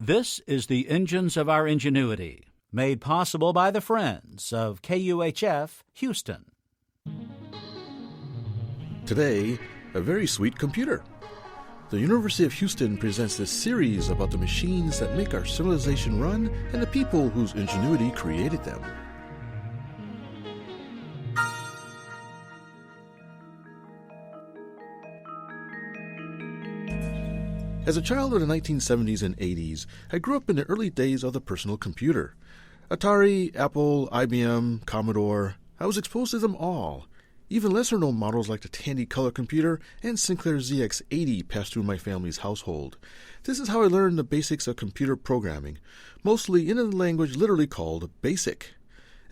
This is the Engines of Our Ingenuity, made possible by the friends of KUHF Houston. Today, a very sweet computer. The University of Houston presents this series about the machines that make our civilization run and the people whose ingenuity created them. As a child of the 1970s and 80s, I grew up in the early days of the personal computer. Atari, Apple, IBM, Commodore, I was exposed to them all. Even lesser-known models like the Tandy Color Computer and Sinclair ZX80 passed through my family's household. This is how I learned the basics of computer programming, mostly in a language literally called BASIC,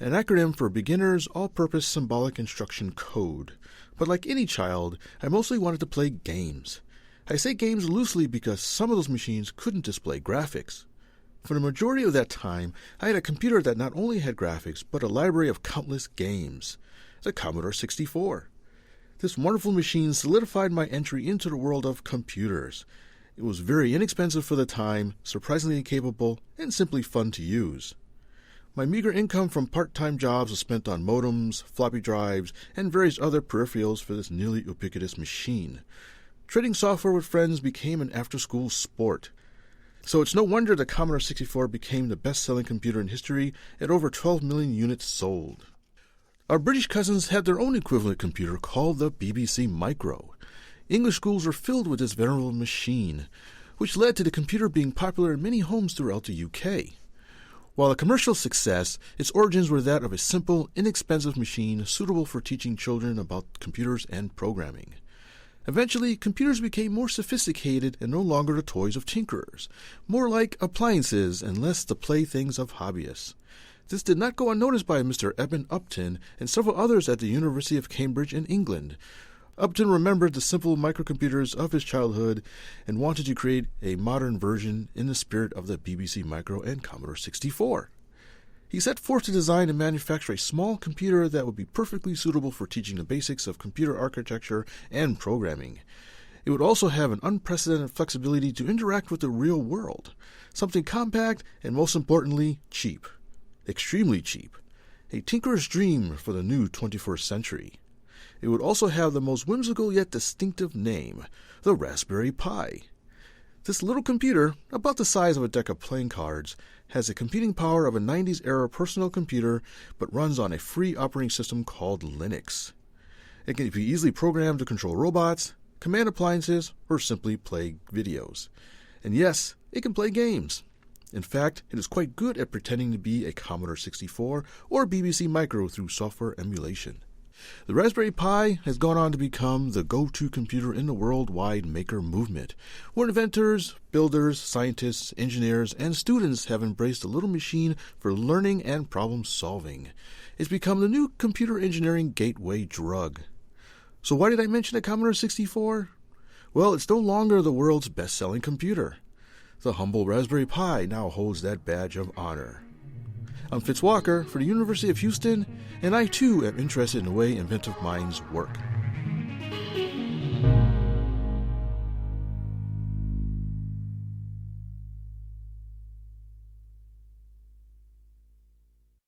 an acronym for Beginner's All-Purpose Symbolic Instruction Code. But like any child, I mostly wanted to play games. I say games loosely because some of those machines couldn't display graphics. For the majority of that time, I had a computer that not only had graphics, but a library of countless games. The Commodore 64. This wonderful machine solidified my entry into the world of computers. It was very inexpensive for the time, surprisingly capable, and simply fun to use. My meager income from part-time jobs was spent on modems, floppy drives, and various other peripherals for this nearly ubiquitous machine. Trading software with friends became an after-school sport. So it's no wonder the Commodore 64 became the best-selling computer in history at over 12 million units sold. Our British cousins had their own equivalent computer called the BBC Micro. English schools were filled with this venerable machine, which led to the computer being popular in many homes throughout the UK. While a commercial success, its origins were that of a simple, inexpensive machine suitable for teaching children about computers and programming. Eventually, computers became more sophisticated and no longer the toys of tinkerers, more like appliances and less the playthings of hobbyists. This did not go unnoticed by Mr. Eben Upton and several others at the University of Cambridge in England. Upton remembered the simple microcomputers of his childhood and wanted to create a modern version in the spirit of the BBC Micro and Commodore 64. He set forth to design and manufacture a small computer that would be perfectly suitable for teaching the basics of computer architecture and programming. It would also have an unprecedented flexibility to interact with the real world, something compact and, most importantly, cheap. Extremely cheap. A tinkerer's dream for the new 21st century. It would also have the most whimsical yet distinctive name, the Raspberry Pi. This little computer, about the size of a deck of playing cards, has the computing power of a 90s-era personal computer, but runs on a free operating system called Linux. It can be easily programmed to control robots, command appliances, or simply play videos. And yes, it can play games. In fact, it is quite good at pretending to be a Commodore 64 or BBC Micro through software emulation. The Raspberry Pi has gone on to become the go-to computer in the worldwide maker movement, where inventors, builders, scientists, engineers, and students have embraced the little machine for learning and problem-solving. It's become the new computer engineering gateway drug. So why did I mention the Commodore 64? Well, it's no longer the world's best-selling computer. The humble Raspberry Pi now holds that badge of honor. I'm Fitz Walker for the University of Houston, and I too am interested in the way inventive minds work.